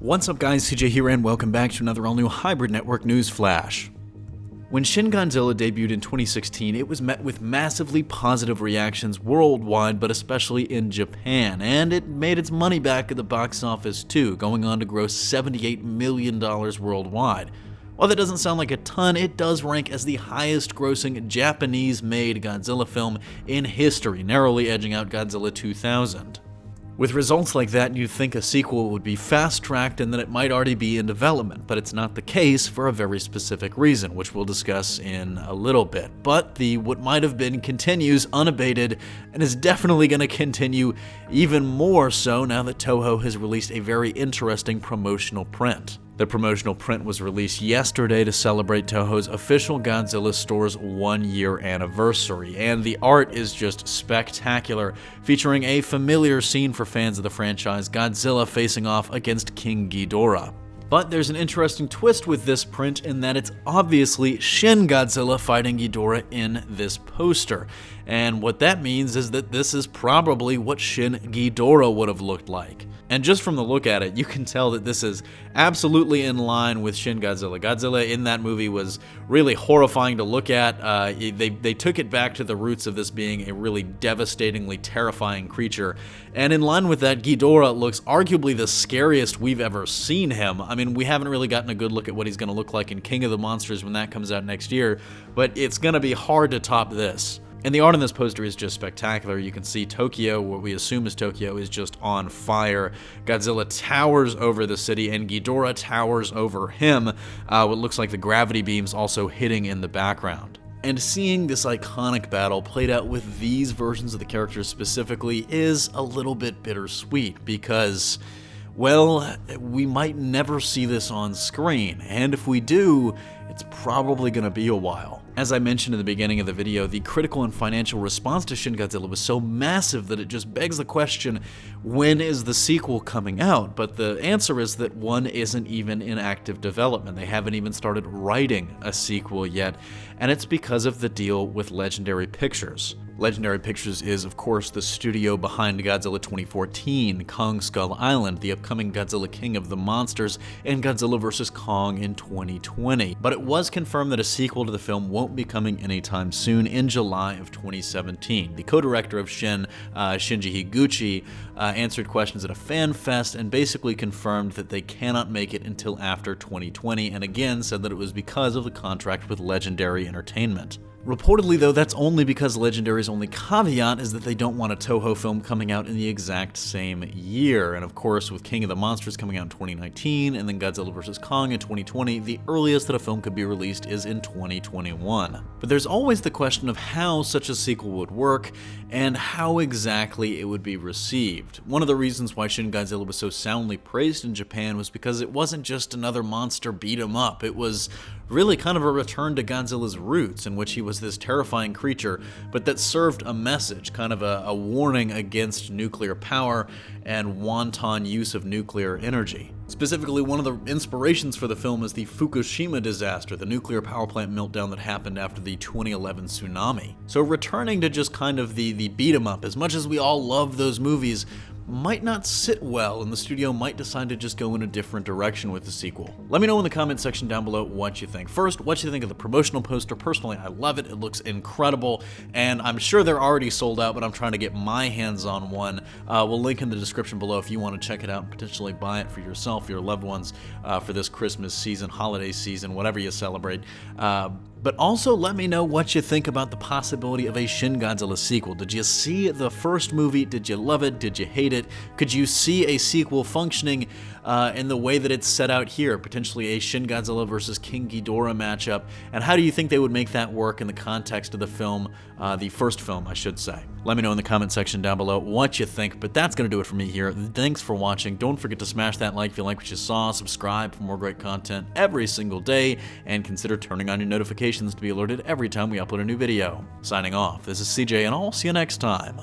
What's up guys, CJ here and welcome back to another all-new Hybrid Network News Flash. When Shin Godzilla debuted in 2016, it was met with massively positive reactions worldwide, but especially in Japan, and it made its money back at the box office too, going on to gross $78 million worldwide. While that doesn't sound like a ton, it does rank as the highest grossing Japanese-made Godzilla film in history, narrowly edging out Godzilla 2000. With results like that, you'd think a sequel would be fast-tracked and that it might already be in development, but it's not the case for a very specific reason, which we'll discuss in a little bit. But the what might have been continues unabated and is definitely going to continue even more so now that Toho has released a very interesting promotional print. The promotional print was released yesterday to celebrate Toho's official Godzilla store's 1-year anniversary, and the art is just spectacular, featuring a familiar scene for fans of the franchise, Godzilla facing off against King Ghidorah. But there's an interesting twist with this print in that it's obviously Shin Godzilla fighting Ghidorah in this poster. And what that means is that this is probably what Shin Ghidorah would have looked like. And just from the look at it, you can tell that this is absolutely in line with Shin Godzilla. Godzilla in that movie was really horrifying to look at. They took it back to the roots of this being a really devastatingly terrifying creature. And in line with that, Ghidorah looks arguably the scariest we've ever seen him. I mean, we haven't really gotten a good look at what he's going to look like in King of the Monsters when that comes out next year, but it's going to be hard to top this. And the art on this poster is just spectacular. You can see Tokyo, what we assume is Tokyo, is just on fire. Godzilla towers over the city, and Ghidorah towers over him. What looks like the gravity beams also hitting in the background. And seeing this iconic battle played out with these versions of the characters specifically is a little bit bittersweet because, well, we might never see this on screen, and if we do, it's probably going to be a while. As I mentioned in the beginning of the video, the critical and financial response to Shin Godzilla was so massive that it just begs the question, when is the sequel coming out? But the answer is that one isn't even in active development. They haven't even started writing a sequel yet, and it's because of the deal with Legendary Pictures. Legendary Pictures is, of course, the studio behind Godzilla 2014, Kong Skull Island, the upcoming Godzilla King of the Monsters, and Godzilla vs. Kong in 2020. But it was confirmed that a sequel to the film won't be coming anytime soon, in July of 2017. The co-director of Shin, Shinji Higuchi, answered questions at a fan fest and basically confirmed that they cannot make it until after 2020, and again said that it was because of the contract with Legendary Entertainment. Reportedly, though, that's only because Legendary's only caveat is that they don't want a Toho film coming out in the exact same year. And of course, with King of the Monsters coming out in 2019 and then Godzilla vs. Kong in 2020, the earliest that a film could be released is in 2021. But there's always the question of how such a sequel would work and how exactly it would be received. One of the reasons why Shin Godzilla was so soundly praised in Japan was because it wasn't just another monster beat 'em up. It was really kind of a return to Godzilla's roots, in which he was this terrifying creature, but that served a message, kind of a warning against nuclear power and wanton use of nuclear energy. Specifically, one of the inspirations for the film is the Fukushima disaster, the nuclear power plant meltdown that happened after the 2011 tsunami. So returning to just kind of the beat 'em up, as much as we all love those movies, might not sit well, and the studio might decide to just go in a different direction with the sequel. Let me know in the comment section down below what you think. First, what you think of the promotional poster. Personally, I love it. It looks incredible, and I'm sure they're already sold out, but I'm trying to get my hands on one. We'll link in the description below if you want to check it out and potentially buy it for yourself, your loved ones, for this Christmas season, holiday season, whatever you celebrate. But also let me know what you think about the possibility of a Shin Godzilla sequel. Did you see the first movie? Did you love it? Did you hate it? Could you see a sequel functioning in the way that it's set out here? Potentially a Shin Godzilla versus King Ghidorah matchup. And how do you think they would make that work in the context of the film, the first film, I should say? Let me know in the comment section down below what you think, but that's going to do it for me here. Thanks for watching. Don't forget to smash that like if you like what you saw, subscribe for more great content every single day, and consider turning on your notifications to be alerted every time we upload a new video. Signing off, this is CJ, and I'll see you next time.